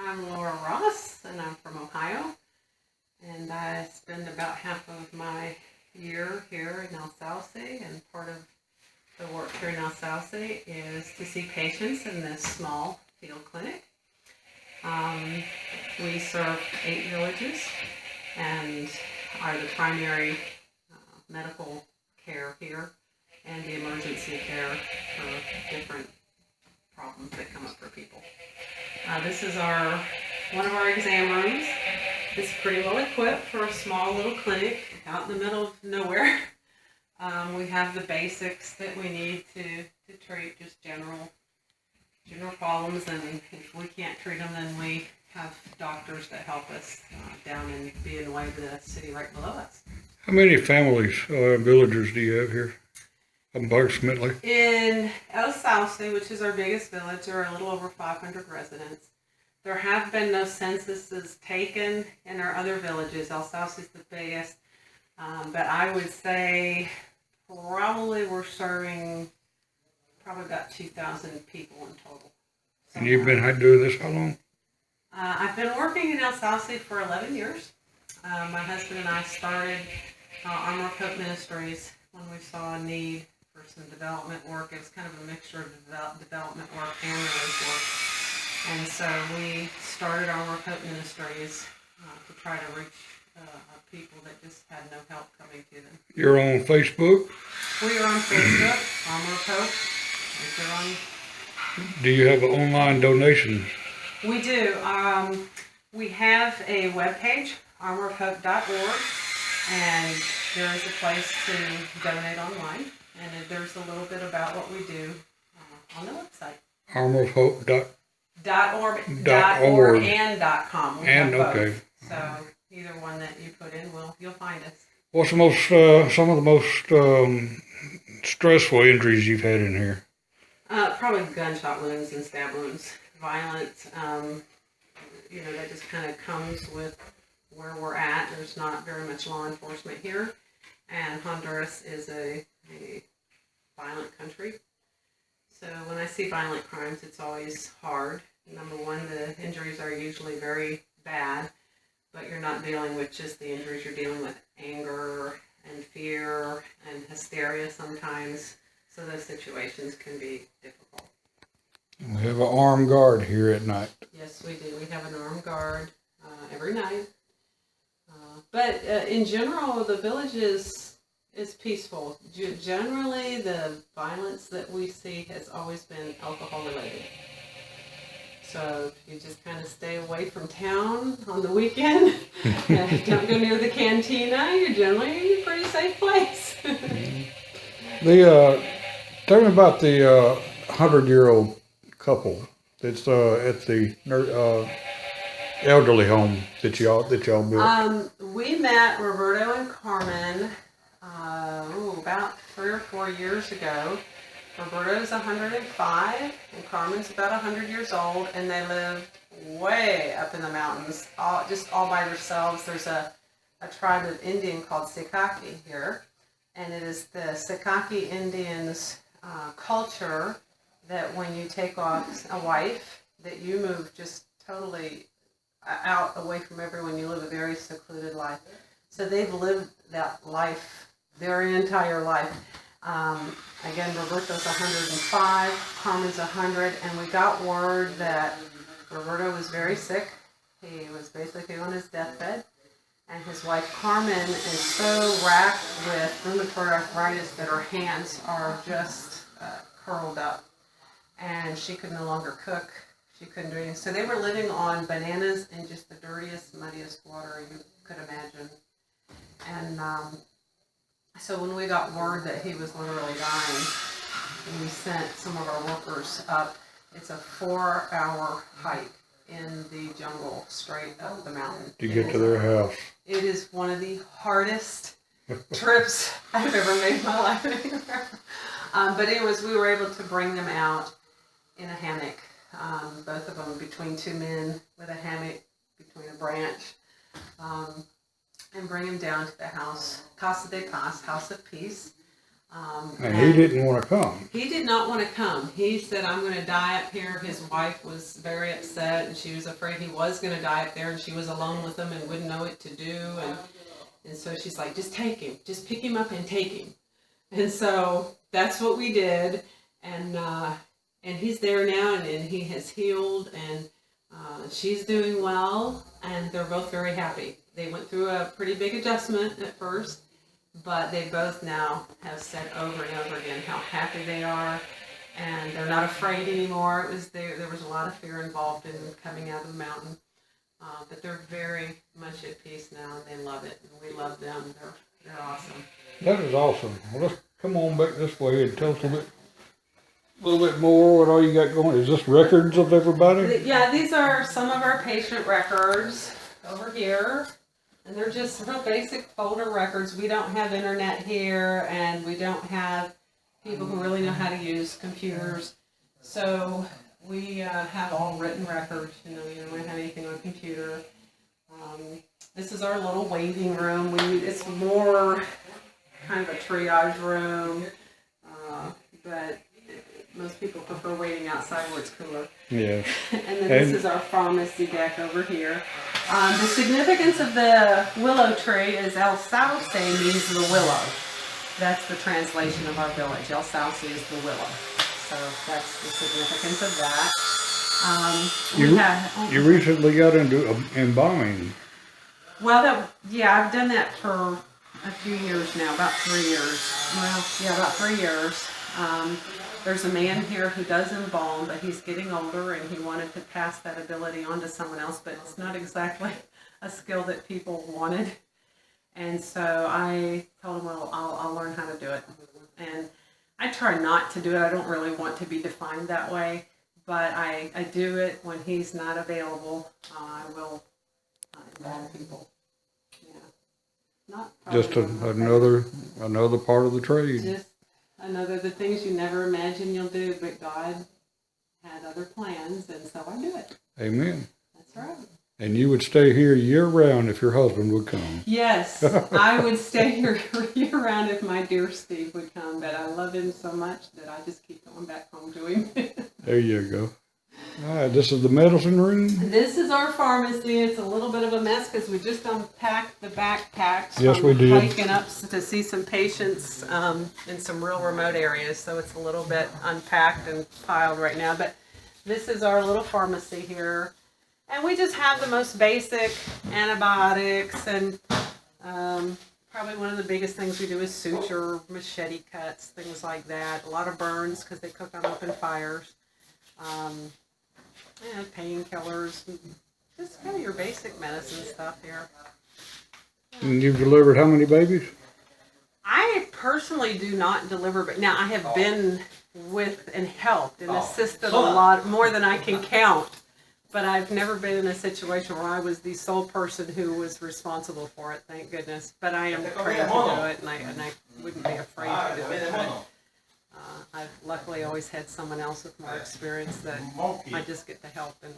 I'm Laura Ross, and I'm from Ohio. And I spend about half of my year here in El Sauce, and part of the work here in El Sauce is to see patients in this small field clinic. We serve 8 villages and are the primary medical care here and the emergency care for different problems that come up for people. This is one of our exam rooms. It's pretty well equipped for a small little clinic out in the middle of nowhere. We have the basics that we need to treat just general problems, and if we can't treat them, then we have doctors that help us down in Villanueva, the city right below us. How many families, villagers do you have here, approximately? In El Sauce, which is our biggest village, there are a little over 500 residents. There have been no censuses taken in our other villages. El Sauce is the biggest, but I would say probably we're serving about 2,000 people in total. And you've been doing this how long? I've been working in El Sauce for 11 years. My husband and I started Armor of Hope Ministries when we saw a need for some development work. It was kind of a mixture of development work and relief work. And so we started Armor of Hope Ministries to try to reach people that just had no help coming to them. You're on Facebook? We are on Facebook, Armor of Hope. Do you have an online donation? We do. We have a webpage, armorofhope.org, and there is a place to donate online, and there's a little bit about what we do on the website. Armorofhope.org and .com. We have both. Okay. So either one that you put in, you'll find us. What's some of the most stressful injuries you've had in here? Probably gunshot wounds and stab wounds. Violence, that just kind of comes with where we're at. There's not very much law enforcement here, and Honduras is a violent country. So when I see violent crimes, it's always hard. Number one, the injuries are usually very bad, but you're not dealing with just the injuries. You're dealing with anger and fear and hysteria sometimes. So those situations can be difficult. We have an armed guard here at night. Yes, we do. We have an armed guard every night. But in general, the village is peaceful. Generally, the violence that we see has always been alcohol related. So if you just kind of stay away from town on the weekend, don't go near the cantina, you're generally in a pretty safe place. Tell me about the 100-year-old couple that's at the elderly home that y'all built. We met Roberto and Carmen about 3 or 4 years ago. Roberto's 105 and Carmen's about 100 years old, and they live way up in the mountains, all by themselves. There's a tribe of Indian called Sikaki here, and it is the Sikaki Indians' culture that when you take off a wife, that you move just totally out away from everyone. You live a very secluded life. So they've lived that life their entire life. Again, Roberto's 105, Carmen's 100, and we got word that Roberto was very sick. He was basically on his deathbed, and his wife Carmen is so racked with rheumatoid arthritis that her hands are just curled up, and she could no longer cook. She couldn't do anything. So they were living on bananas and just the dirtiest, muddiest water you could imagine. And so when we got word that he was literally dying, we sent some of our workers up. It's a 4-hour hike in the jungle straight up the mountain. To get to their house. It is one of the hardest trips I've ever made in my life anywhere. But anyways, we were able to bring them out in a hammock. Both of them between 2 men with a hammock between a branch. And bring him down to the house, Casa de Paz, House of Peace. And he didn't want to come. He did not want to come. He said, I'm going to die up here. His wife was very upset, and she was afraid he was going to die up there, and she was alone with him and wouldn't know what to do. And so she's like, just take him. Just pick him up and take him. And so that's what we did. And he's there now, and he has healed, and she's doing well, and they're both very happy. They went through a pretty big adjustment at first, but they both now have said over and over again how happy they are, and they're not afraid anymore. There was a lot of fear involved in coming out of the mountain, but they're very much at peace now, and they love it, and we love them. They're awesome. That is awesome. Well, let's come on back this way and tell us a little bit more what all you got going. Is this records of everybody? Yeah, these are some of our patient records over here. And they're just real basic folder records. We don't have internet here, and we don't have people who really know how to use computers. So we have all written records. You don't have anything on a computer. This is our little waiting room. It's more kind of a triage room, but most people prefer waiting outside where it's cooler. Yeah. And then this is our pharmacy deck over here. The significance of the willow tree is El Sauce means the willow. That's the translation of our village. El Sauce is the willow. So that's the significance of that. You recently got into embalming. Well, I've done that for a few years now, about 3 years. Well, yeah, about 3 years. There's a man here who does embalm, but he's getting older, and he wanted to pass that ability on to someone else, but it's not exactly a skill that people wanted. And so I told him, well, I'll learn how to do it. And I try not to do it. I don't really want to be defined that way, but I do it when he's not available. I will embalm people. Yeah. Not just another part of the trade. Just the things you never imagine you'll do, but God had other plans, and so I do it. Amen. That's right. And you would stay here year-round if your husband would come. Yes, I would stay here year-round if my dear Steve would come, but I love him so much that I just keep going back home to him. There you go. All right, this is the medicine room? This is our pharmacy. It's a little bit of a mess because we just unpacked the backpacks. Yes, we did. Hiking up to see some patients in some real remote areas, so it's a little bit unpacked and piled right now. But this is our little pharmacy here. And we just have the most basic antibiotics, and probably one of the biggest things we do is suture, machete cuts, things like that. A lot of burns because they cook on open fires. Painkillers, just kind of your basic medicine stuff here. And you've delivered how many babies? I personally do not deliver, but now I have been with and helped and assisted a lot, more than I can count. But I've never been in a situation where I was the sole person who was responsible for it, thank goodness. But I am trained to do it, and I wouldn't be afraid to do it. But I've luckily always had someone else with more experience that I just get to help. And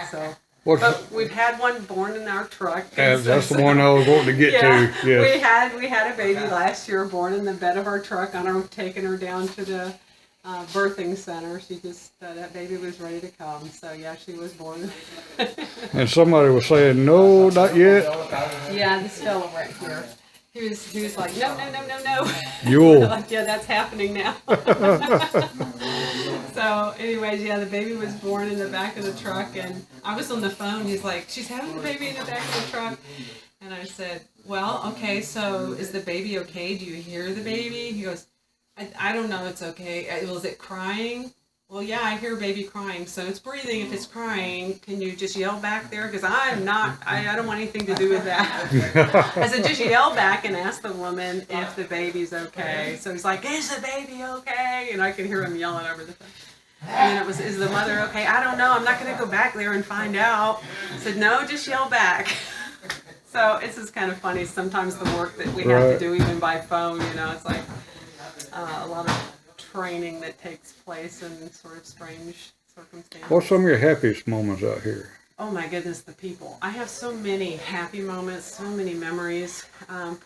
so, but we've had one born in our truck. That's the one I was wanting to get to. Yes. We had a baby last year born in the bed of our truck on our taking her down to the birthing center. She just that baby was ready to come. So yeah, she was born. And somebody was saying, no, not yet. Yeah, this fellow right here. He was like, no. Yule. Like, yeah, that's happening now. So, anyways, yeah, the baby was born in the back of the truck, and I was on the phone. He's like, she's having the baby in the back of the truck. And I said, well, okay, so is the baby okay? Do you hear the baby? He goes, I don't know, it's okay. Was it crying? Well, yeah, I hear baby crying, so it's breathing. If it's crying, can you just yell back there? Because I don't want anything to do with that. I said, just yell back and ask the woman if the baby's okay. So he's like, is the baby okay? And I can hear him yelling over the phone. And then it was, is the mother okay? I don't know. I'm not going to go back there and find out. I said, no, just yell back. So it's just kind of funny. Sometimes the work that we have to do, even by phone, it's like a lot of training that takes place in sort of strange circumstances. What's some of your happiest moments out here? oh my goodness, the people. I have so many happy moments, so many memories.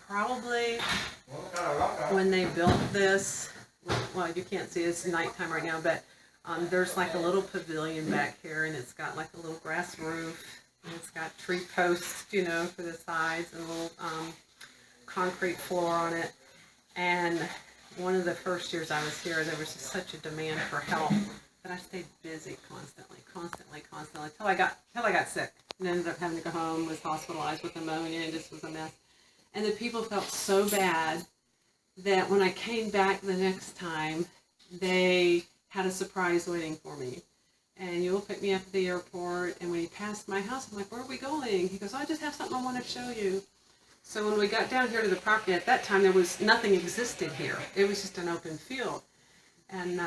Probably when they built this, well, you can't see it, it's nighttime right now, but there's like a little pavilion back here, and it's got like a little grass roof, and it's got tree posts, you know, for the sides, and a little concrete floor on it. And one of the first years I was here, there was just such a demand for help that I stayed busy constantly, till I got sick and ended up having to go home, was hospitalized with pneumonia, and just was a mess. And the people felt so bad that when I came back the next time, they had a surprise waiting for me. And Yule picked me up at the airport, and when he passed my house, I'm like, where are we going? He goes, oh, I just have something I want to show you. So when we got down here to the property, at that time, nothing existed here. It was just an open field. And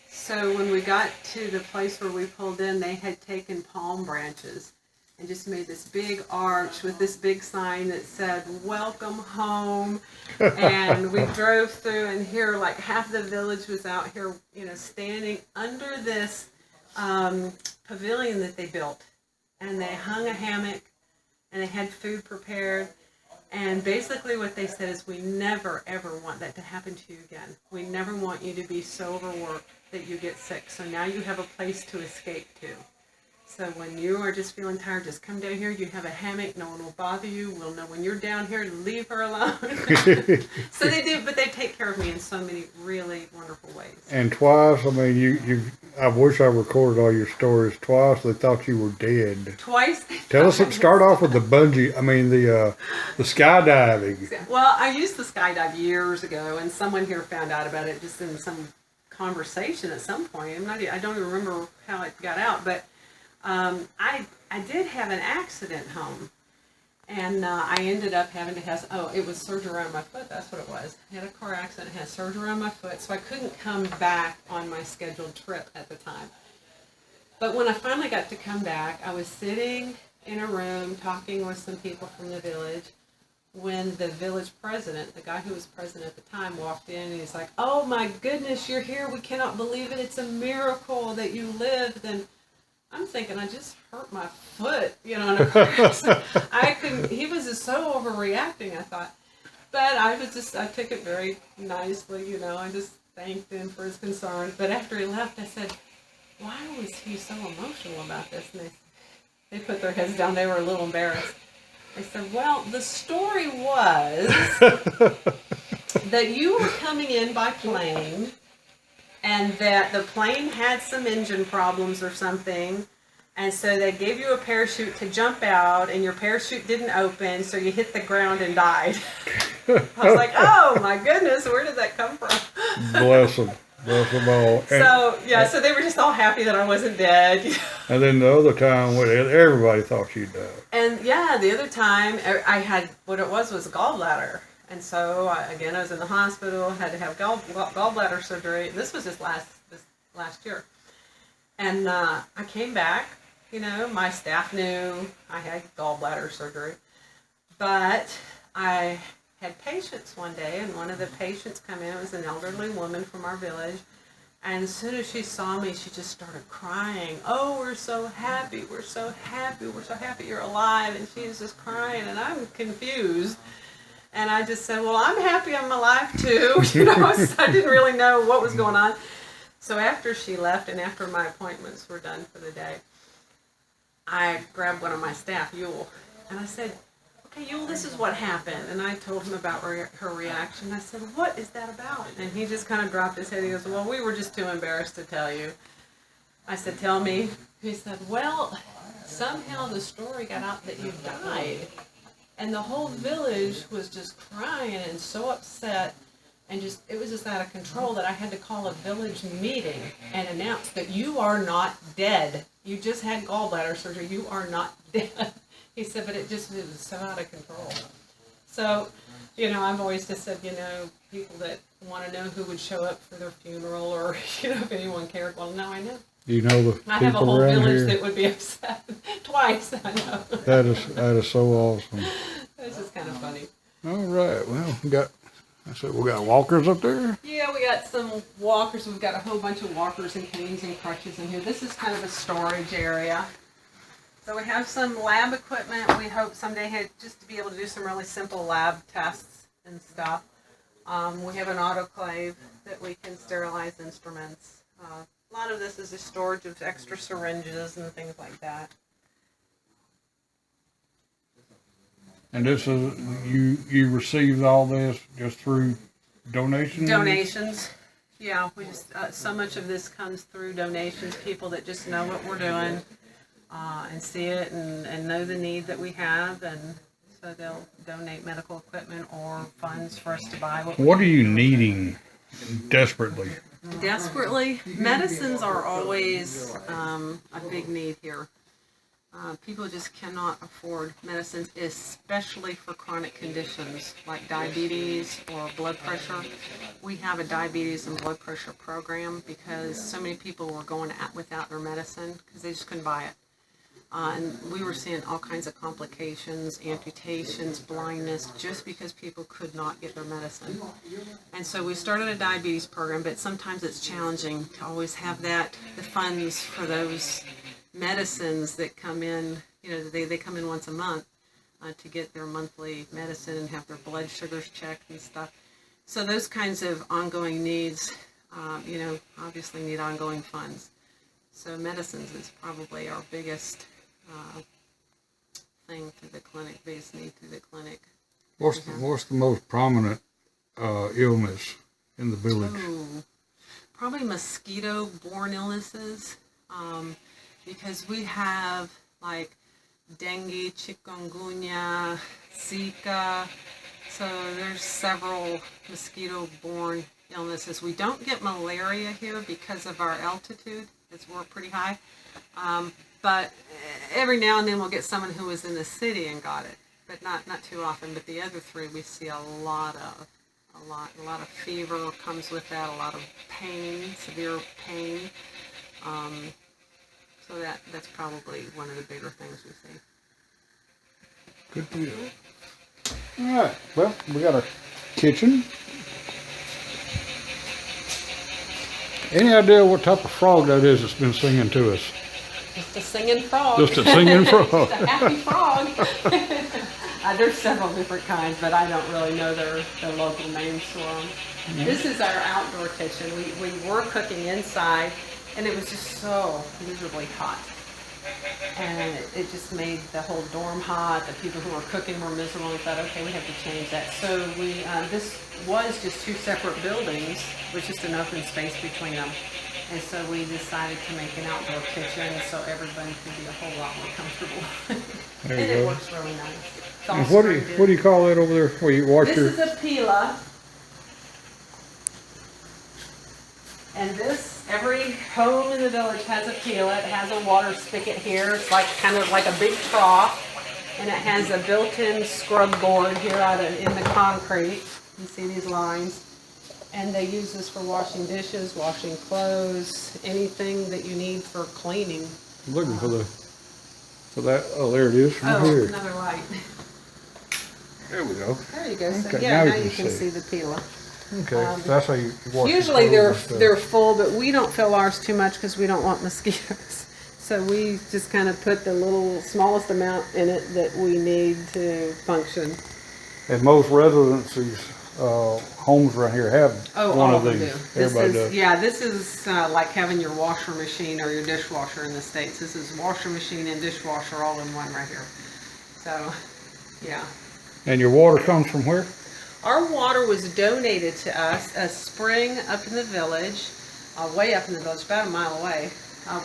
so when we got to the place where we pulled in, they had taken palm branches and just made this big arch with this big sign that said, welcome home. And we drove through, and here, like, half the village was out here, you know, standing under this pavilion that they built. And they hung a hammock, and they had food prepared. And basically what they said is, we never, ever want that to happen to you again. We never want you to be so overworked that you get sick. So now you have a place to escape to. So when you are just feeling tired, just come down here. You have a hammock. No one will bother you. We'll know when you're down here to leave her alone. So they do, but they take care of me in so many really wonderful ways. And twice, I mean, I wish I recorded all your stories. Twice they thought you were dead. Twice. Tell us, start off with the bungee, the skydiving. Well, I used the skydive years ago, and someone here found out about it just in some conversation at some point. I don't even remember how it got out, but I did have an accident home, and I ended up having to have, it was surgery around my foot, that's what it was. I had a car accident, had surgery around my foot, so I couldn't come back on my scheduled trip at the time. But when I finally got to come back, I was sitting in a room talking with some people from the village when the village president, the guy who was president at the time, walked in, and he's like, oh my goodness, you're here, we cannot believe it, it's a miracle that you lived. And I'm thinking, I just hurt my foot, you know, in a car accident. He was just so overreacting, I thought. But I took it very nicely, you know, I just thanked him for his concern. But after he left, I said, why was he so emotional about this? And they put their heads down, they were a little embarrassed. They said, well, the story was that you were coming in by plane, and that the plane had some engine problems or something, and so they gave you a parachute to jump out, and your parachute didn't open, so you hit the ground and died. I was like, oh my goodness, where did that come from? Bless them. Bless them all. So they were just all happy that I wasn't dead. And then the other time, everybody thought you died. And yeah, the other time, I had, what it was gallbladder. And so, again, I was in the hospital, had to have gallbladder surgery. This was just last year. And I came back, you know, my staff knew I had gallbladder surgery. But I had patients one day, and one of the patients come in. It was an elderly woman from our village. And as soon as she saw me, she just started crying. Oh, we're so happy, we're so happy, we're so happy you're alive. And she was just crying, and I'm confused. And I just said, well, I'm happy I'm alive too. You know, so I didn't really know what was going on. So after she left, and after my appointments were done for the day, I grabbed one of my staff, Yule, and I said, okay, Yule, this is what happened. And I told him about her reaction. I said, what is that about? And he just kind of dropped his head. He goes, well, we were just too embarrassed to tell you. I said, tell me. He said, well, somehow the story got out that you died. And the whole village was just crying and so upset, and it was just out of control that I had to call a village meeting and announce that you are not dead. You just had gallbladder surgery. You are not dead. He said, but it was so out of control. So, you know, I've always just said, you know, people that want to know who would show up for their funeral, or, you know, if anyone cared. Well, now I know. You know the people I have a whole around village here that would be upset twice. I know. That is so awesome. It's just kind of funny. All right. Well, we got walkers up there. Yeah, we got some walkers. We've got a whole bunch of walkers and canes and crutches in here. This is kind of a storage area. So we have some lab equipment. We hope someday just to be able to do some really simple lab tests and stuff. We have an autoclave that we can sterilize instruments. A lot of this is a storage of extra syringes and things like that. And this is, you received all this just through donations? Donations. Yeah, we just, so much of this comes through donations, people that just know what we're doing and see it and know the need that we have, and so they'll donate medical equipment or funds for us to buy. What are you needing desperately? Desperately, medicines are always a big need here. People just cannot afford medicines, especially for chronic conditions like diabetes or blood pressure. We have a diabetes and blood pressure program because so many people were going out without their medicine because they just couldn't buy it. And we were seeing all kinds of complications, amputations, blindness, just because people could not get their medicine. And so we started a diabetes program, but sometimes it's challenging to always have the funds for those medicines that come in. They come in once a month to get their monthly medicine and have their blood sugars checked and stuff. So those kinds of ongoing needs, obviously need ongoing funds. So medicines is probably our biggest thing through the clinic, biggest need through the clinic. What's the most prominent illness in the village? Ooh, probably mosquito-borne illnesses. Because we have like dengue, chikungunya, Zika, so there's several mosquito-borne illnesses. We don't get malaria here because of our altitude, we're pretty high, but every now and then we'll get someone who was in the city and got it, but not too often. But the other three we see a lot of fever comes with that, a lot of pain, severe pain. So that's probably one of the bigger things we see. Good deal. All right. Well, we got our kitchen. Any idea what type of frog that is that's been singing to us? Just a singing frog. Just a singing frog. Just a happy frog. There's several different kinds, but I don't really know their local names for them. Mm-hmm. This is our outdoor kitchen. We were cooking inside, and it was just so miserably hot. And it just made the whole dorm hot. The people who were cooking were miserable. We thought, okay, we have to change that. So this was just two separate buildings with just an open space between them. And so we decided to make an outdoor kitchen so everybody could be a whole lot more comfortable. There you and go. It works really nice. And what do you call that over there where you wash your... This is a pila. And every home in the village has a pila. It has a water spigot here. It's kind of like a big trough. And it has a built-in scrub board here in the concrete. You see these lines. And they use this for washing dishes, washing clothes, anything that you need for cleaning. I'm looking for that. Oh, there it is right here. Another light. There we go. There you go. So Okay, yeah, now now you you can can see. see the pila. Okay, that's how you wash Usually your clothes and stuff. they're full, but we don't fill ours too much because we don't want mosquitoes. So we just kind of put the smallest amount in it that we need to function. And most residences, homes around here have one of these. Everybody does. This is like having your washer machine or your dishwasher in the States. This is washer machine and dishwasher all in one right here. So, yeah. And your water comes from where? Our water was donated to us. A spring up in the village, way up in the village, about a mile away,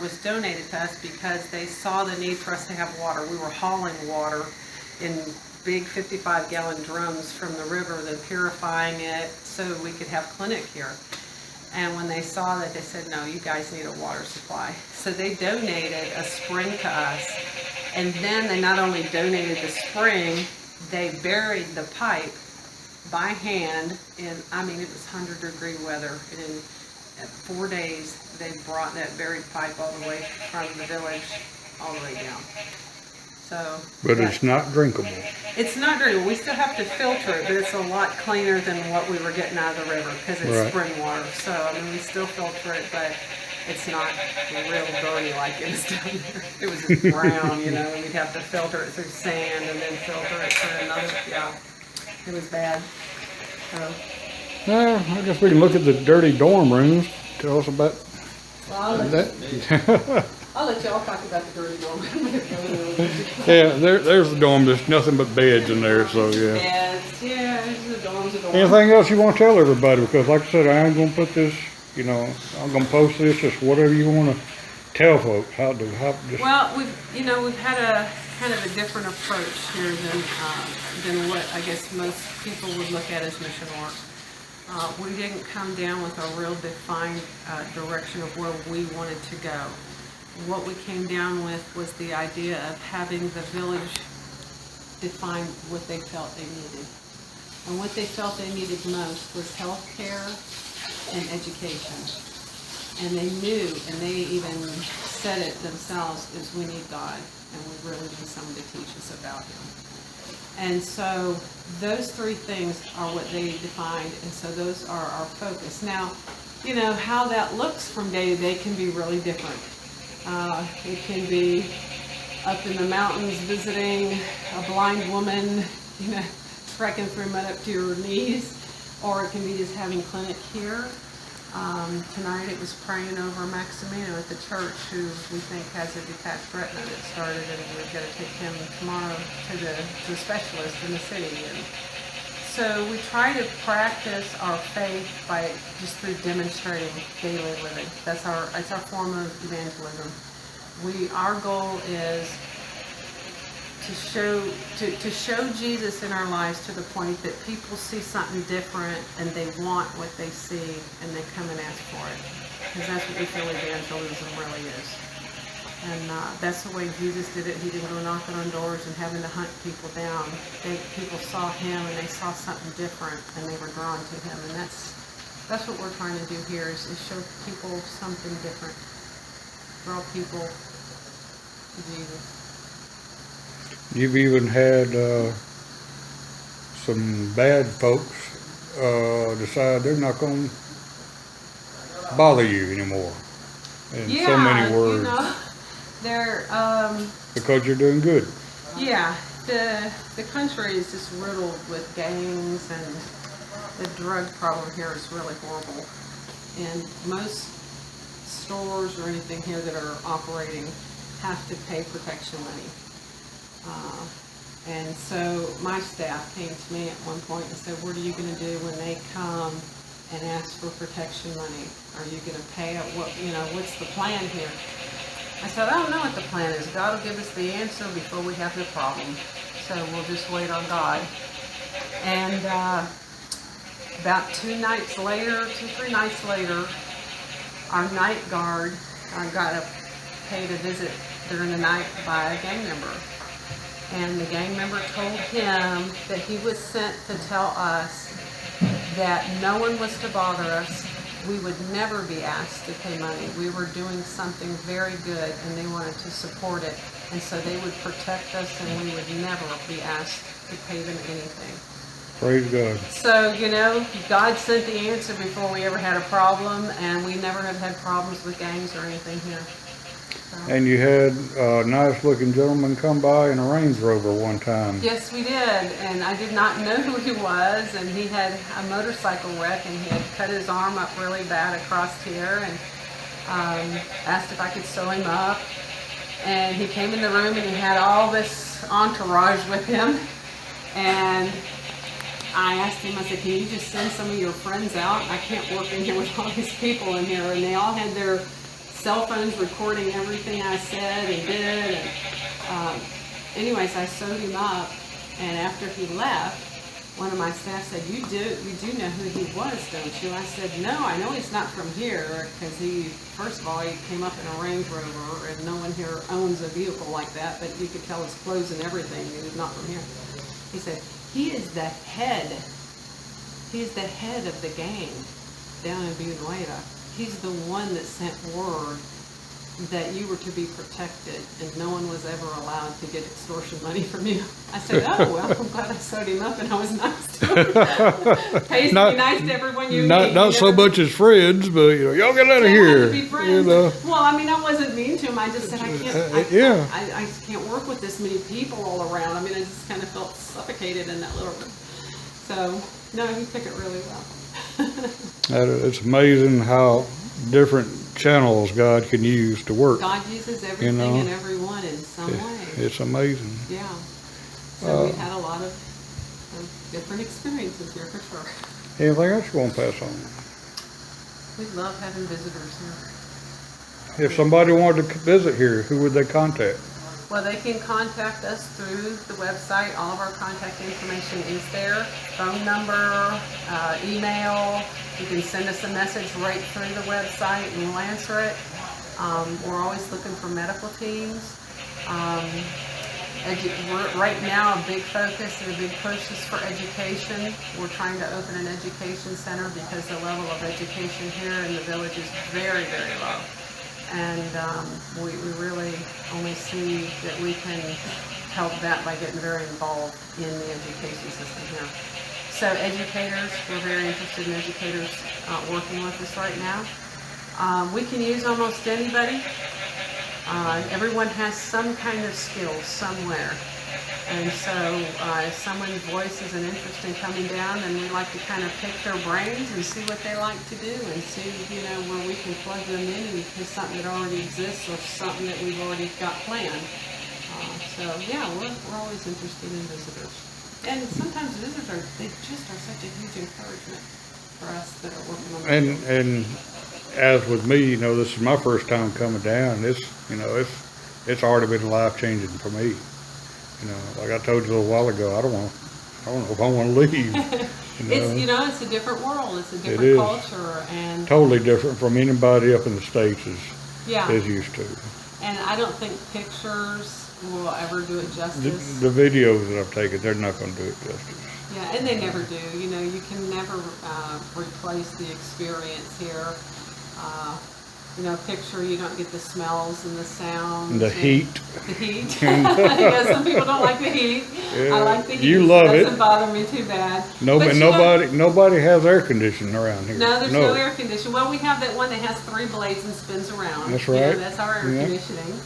was donated to us because they saw the need for us to have water. We were hauling water in big 55-gallon drums from the river, then purifying it so we could have clinic here. And when they saw that, they said, no, you guys need a water supply. So they donated a spring to us. And then they not only donated the spring, they buried the pipe by hand in, it was 100-degree weather. And in 4 days, they brought that buried pipe all the way from the village all the way down. So, but it's not drinkable. It's not drinkable. We still have to filter it, but it's a lot cleaner than what we were getting out of the river because it's spring water. So, we still filter it, but it's not real dirty like it is down there. It was just brown, you know, and we'd have to filter it through sand and then filter it through another, yeah, it was bad. So, Well, I guess we can look at the dirty dorm rooms. Tell us about well, that. I'll let y'all talk about the dirty dorm. Yeah, there's the dorm. There's nothing but beds in there, so yeah. Beds, yeah, the dorm's a dorm. Anything else you want to tell everybody? Because like I said, I ain't gonna put this, you know, I'm gonna post this, just whatever you want to tell folks. How just. Well, we've had a kind of a different approach here than what I guess most people would look at as mission work. We didn't come down with a real defined direction of where we wanted to go. What we came down with was the idea of having the village define what they felt they needed. And what they felt they needed most was health care and education. And they knew, and they even said it themselves, is we need God, and we really need someone to teach us about Him. And so those three things are what they defined, and so those are our focus. Now, you know, how that looks from day to day can be really different. It can be up in the mountains visiting a blind woman, you know, trekking through mud up to your knees, or it can be just having clinic here. Tonight it was praying over Maximino at the church, who we think has a detached retina that started, and we're going to take him tomorrow to the specialist in the city. And so we try to practice our faith by just through demonstrating daily living. It's our form of evangelism. Our goal is to show Jesus in our lives to the point that people see something different and they want what they see and they come and ask for it. Because that's what we feel evangelism really is. And that's the way Jesus did it. He didn't go knocking on doors and having to hunt people down. People saw Him and they saw something different and they were drawn to Him. And that's what we're trying to do here is show people something different. Draw people to Jesus. You've even had some bad folks decide they're not going to bother you anymore. In so many words. You know, they're because you're doing good. Yeah, the country is just riddled with gangs, and the drug problem here is really horrible. And most stores or anything here that are operating have to pay protection money. And so my staff came to me at one point and said, what are you going to do when they come and ask for protection money? Are you going to pay it? What's the plan here? I said, I don't know what the plan is. God will give us the answer before we have the problem. So we'll just wait on God. And about 3 nights later, our night guard got paid a visit during the night by a gang member. And the gang member told him that he was sent to tell us that no one was to bother us. We would never be asked to pay money. We were doing something very good and they wanted to support it. And so they would protect us and we would never be asked to pay them anything. Praise God. So, God sent the answer before we ever had a problem, and we never have had problems with gangs or anything here. And you had a nice looking gentleman come by in a Range Rover one time. Yes, we did, and I did not know who he was, and he had a motorcycle wreck, and he had cut his arm up really bad across here, and asked if I could sew him up. And he came in the room, and he had all this entourage with him, and I asked him, I said, can you just send some of your friends out? I can't work in here with all these people in here, and they all had their cell phones recording everything I said and did. And anyways, I sewed him up, and after he left, one of my staff said, you do know who he was, don't you? I said, no, I know he's not from here, because first of all, he came up in a Range Rover, and no one here owns a vehicle like that, but you could tell his clothes and everything, he was not from here. He said, he is the head of the gang down in Buenueta. He's the one that sent word that you were to be protected and no one was ever allowed to get extortion money from you. I said, oh, well, I'm glad I sewed him up and I was nice to him. Pays to be nice to everyone you meet. Not so much as friends, but y'all get out of here. here. Well, I mean, I wasn't mean to him. I just said I can't work with this many people all around. I mean, I just kind of felt suffocated in that little room. So no, he took it really well. It's amazing how different channels God can use to work. God uses everything and everyone in some way. It's amazing. Yeah. So we've had a lot of different experiences here for sure. Anything else you want to pass on? We love having visitors here. If somebody wanted to visit here, who would they contact? Well, they can contact us through the website. All of our contact information is there. Phone number, email. You can send us a message right through the website and we'll answer it. We're always looking for medical teams. Right now, a big focus and a big push is for education. We're trying to open an education center because the level of education here in the village is very, very low. And we really only see that we can help that by getting very involved in the education system here. So educators, we're very interested in educators working with us right now. We can use almost anybody. Everyone has some kind of skill somewhere. And so if someone voices an interest in coming down, then we like to kind of pick their brains and see what they like to do and see, where we can plug them in into something that already exists or something that we've already got planned. So yeah, we're always interested in visitors. And sometimes visitors they just are such a huge encouragement for us that are working on the field. And as with me, this is my first time coming down. It's already been life-changing for me. Like I told you a little while ago, I don't know if I want to leave. It's a different world. It's a different culture, and totally different from anybody up in the States is used to. And I don't think pictures will ever do it justice. The videos that I've taken, they're not going to do it justice. Yeah, and they never do. You can never replace the experience here. Picture, you don't get the smells and the sounds. The heat. The heat. Some people don't like the heat. Yeah, I like the heat. You love it. It doesn't bother me too bad. Nobody has air conditioning around here. No, there's no air conditioning. Well, we have that one that has 3 blades and spins around. That's right. That's our air conditioning.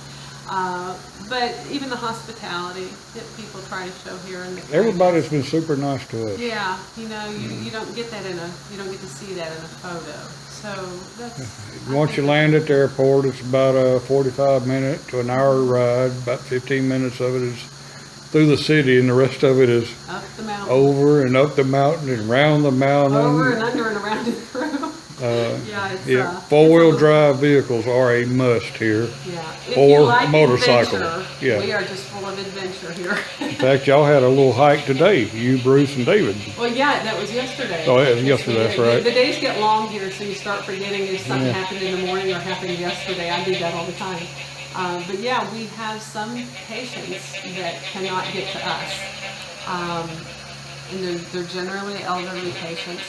But even the hospitality that people try to show here in the everybody's been super nice to us. Yeah, you don't get that you don't get to see that in a photo. So that's once you land at the airport, it's about a 45-minute to an hour ride. About 15 minutes of it is through the city, and the rest of it is up the mountain, over and up the mountain and around the mountain, over and under and around and through. Four-wheel drive vehicles are a must here. Yeah, if or you like motorcycle. Adventure, we are just full of adventure here. In fact, y'all had a little hike today, you, Bruce, and David. Well, yeah, that was yesterday. Oh, it was yesterday, that's right. The days get long here, so you start forgetting if something happened in the morning or happened yesterday. I do that all the time. But yeah, we have some patients that cannot get to us. And they're generally elderly patients.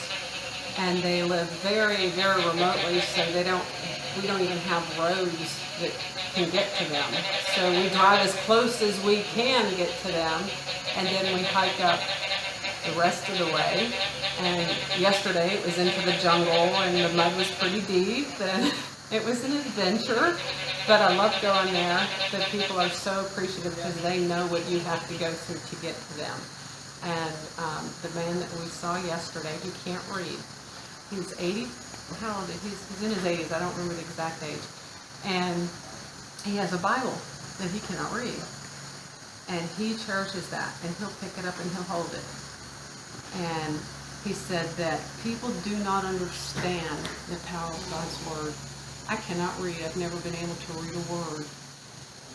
And they live very, very remotely, so we don't even have roads that can get to them. So we drive as close as we can get to them, and then we hike up the rest of the way. And yesterday it was into the jungle, and the mud was pretty deep, and it was an adventure. But I love going there. The people are so appreciative because they know what you have to go through to get to them. And the man that we saw yesterday, he can't read. He's 80, how old is he? He's in his 80s, I don't remember the exact age. And he has a Bible that he cannot read. And he cherishes that, and he'll pick it up and he'll hold it. And he said that people do not understand the power of God's Word. I cannot read, I've never been able to read a word.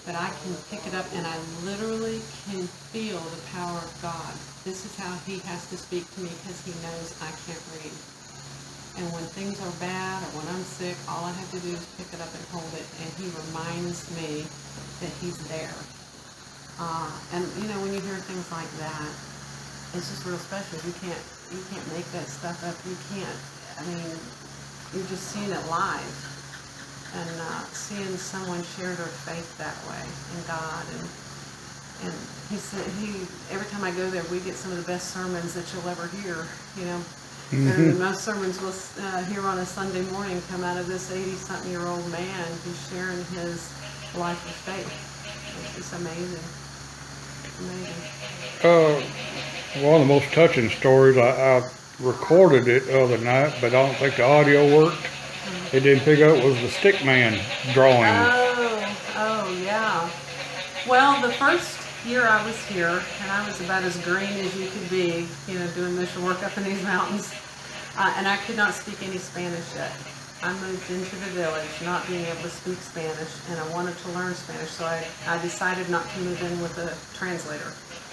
But I can pick it up and I literally can feel the power of God. This is how he has to speak to me because he knows I can't read. And when things are bad or when I'm sick, all I have to do is pick it up and hold it, and he reminds me that he's there. And when you hear things like that, it's just real special. You can't make that stuff up. You can't. I mean, you're just seeing it live. and seeing someone share their faith that way in God. And he said, every time I go there, we get some of the best sermons that you'll ever hear, you know. Better than most sermons we'll hear on a Sunday morning come out of this 80-something-year-old man who's sharing his life of faith. It's just amazing. Amazing. One of the most touching stories, I recorded it the other night, but I don't think the audio worked. It didn't pick up, was the stick man drawing. Oh, yeah. Well, the first year I was here, and I was about as green as you could be, you know, doing mission work up in these mountains, and I could not speak any Spanish yet. I moved into the village not being able to speak Spanish, and I wanted to learn Spanish, so I decided not to move in with a translator,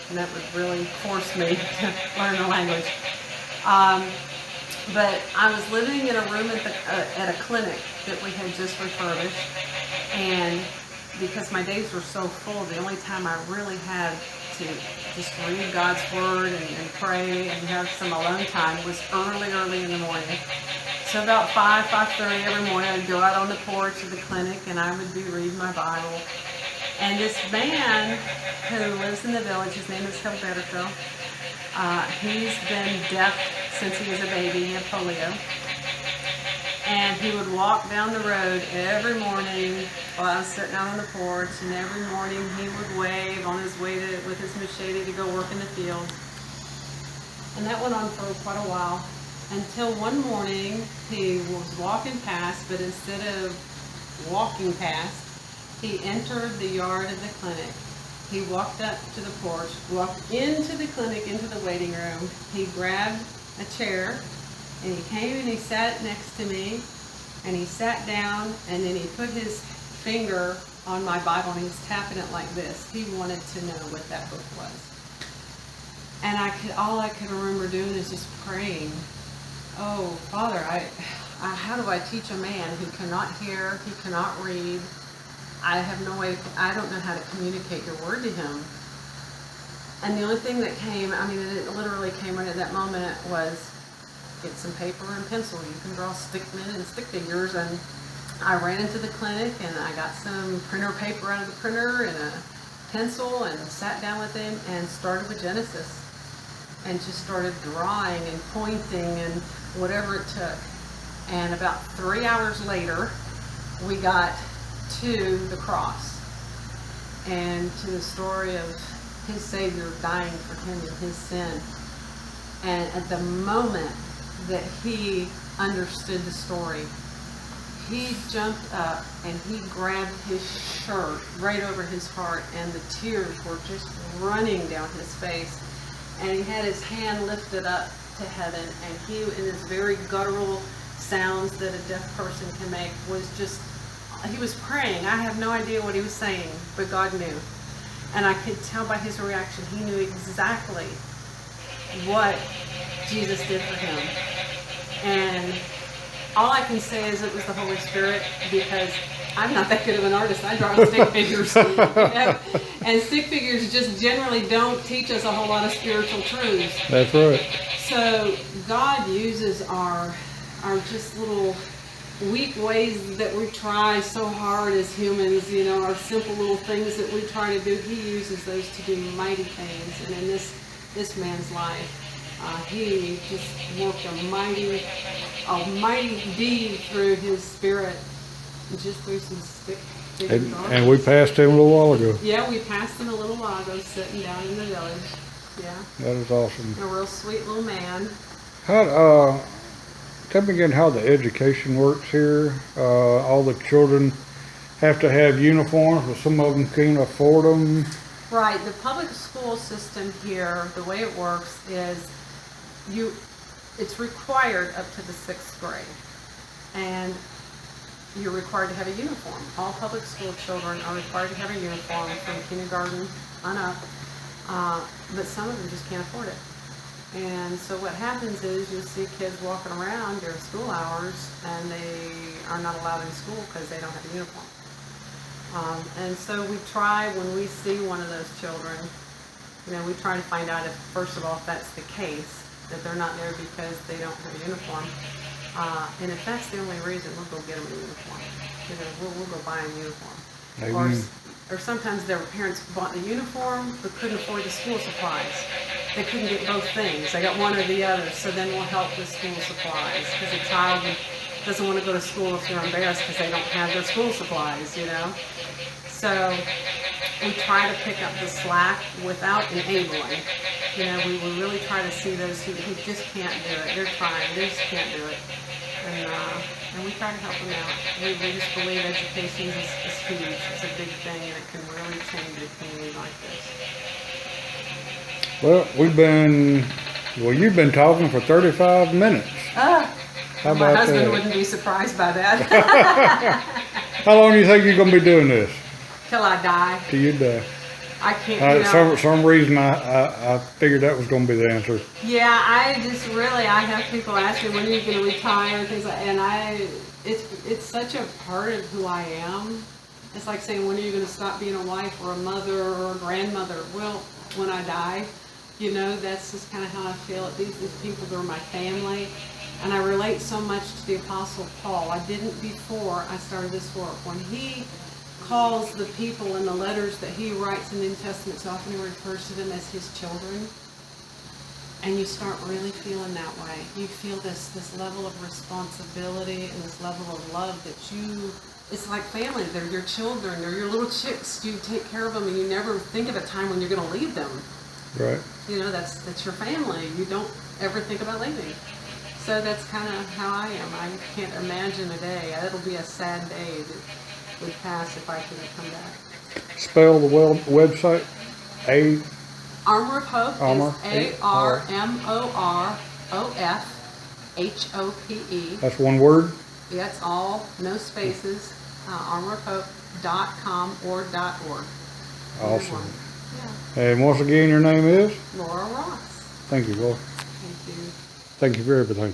and that would really force me to learn the language. But I was living in a room at a clinic that we had just refurbished, and because my days were so full, the only time I really had to just read God's Word and pray and have some alone time was early in the morning. So about 5:30 every morning, I'd go out on the porch of the clinic and I would be reading my Bible. And this man who lives in the village, his name is Gilberto, he's been deaf since he was a baby. He had polio. And he would walk down the road every morning while I was sitting out on the porch, and every morning he would wave on his way with his machete to go work in the field. And that went on for quite a while, until one morning he was walking past, but instead of walking past, he entered the yard of the clinic. He walked up to the porch, walked into the clinic, into the waiting room. He grabbed a chair, and he came and he sat next to me, and he sat down, and then he put his finger on my Bible, and he was tapping it like this. He wanted to know what that book was. And all I could remember doing is just praying, oh, Father, how do I teach a man who cannot hear, he cannot read? I have no way, I don't know how to communicate your word to him. And the only thing that came, I mean, it literally came right at that moment, was get some paper and pencil. You can draw stick men and stick figures. And I ran into the clinic and I got some printer paper out of the printer and a pencil and sat down with him and started with Genesis and just started drawing and pointing and whatever it took. And about 3 hours later, we got to the cross and to the story of his Savior dying for him and his sin. And at the moment that he understood the story, he jumped up and he grabbed his shirt right over his heart, and the tears were just running down his face. And he had his hand lifted up to heaven, and he, in his very guttural sounds that a deaf person can make, he was praying. I have no idea what he was saying, but God knew. And I could tell by his reaction, he knew exactly what Jesus did for him. And all I can say is it was the Holy Spirit, because I'm not that good of an artist. I draw stick figures. You know? And stick figures just generally don't teach us a whole lot of spiritual truths. That's right. So God uses our just little weak ways that we try so hard as humans, you know, our simple little things that we try to do. He uses those to do mighty things. And in this man's life, he just worked a mighty deed through his spirit, just through some stick figures. And we passed him a little while ago. Yeah, we passed him a little while ago, sitting down in the village. Yeah. That is awesome. A real sweet little man. Tell me again how the education works here. All the children have to have uniforms, but some of them can't afford them. Right. The public school system here, the way it works is it's required up to the 6th grade. And you're required to have a uniform. All public school children are required to have a uniform from kindergarten on up. But some of them just can't afford it. And so what happens is you'll see kids walking around during school hours, and they are not allowed in school because they don't have a uniform. And so we try, when we see one of those children, you know, we try to find out if, first of all, if that's the case, that they're not there because they don't have a uniform. And if that's the only reason, we'll go get them a uniform. You know, we'll go buy a uniform. Amen. Or sometimes their parents bought the uniform but couldn't afford the school supplies. They couldn't get both things. They got one or the other, so then we'll help with school supplies. Because a child doesn't want to go to school if they're embarrassed because they don't have their school supplies, you know. So we try to pick up the slack without enabling. You know, we really try to see those who just can't do it. They're trying, they just can't do it. And we try to help them out. We just believe education is huge. It's a big thing, and it can really change a community like this. Well, you've been talking for 35 minutes. How My about husband that? wouldn't be surprised by that. How long do you think you're going to be doing this? Till I die. Till you die. I can't, you know. Some reason I figured that was going to be the answer. Yeah, I have people ask me, when are you going to retire, and things like, and it's such a part of who I am. It's like saying, when are you going to stop being a wife or a mother or a grandmother? Well, when I die, you know, that's just kind of how I feel. These people are my family, and I relate so much to the Apostle Paul. I didn't before I started this work. When he calls the people in the letters that he writes in the New Testament, so often he refers to them as his children. And you start really feeling that way. You feel this level of responsibility and this level of love that it's like family. They're your children. They're your little chicks. You take care of them, and you never think of a time when you're going to leave them. Right. You know, that's your family. You don't ever think about leaving. So that's kind of how I am. I can't imagine a day. It'll be a sad day that would pass if I couldn't come back. Spell the website. Armor of Hope Armor, is ARMOROFHOPE. That's one word? Yeah, it's all, no spaces, armorofhope.com or .org. Awesome. Yeah. And once again, your name is? Laura Ross. Thank you, Laura. Thank you. Thank you for everything.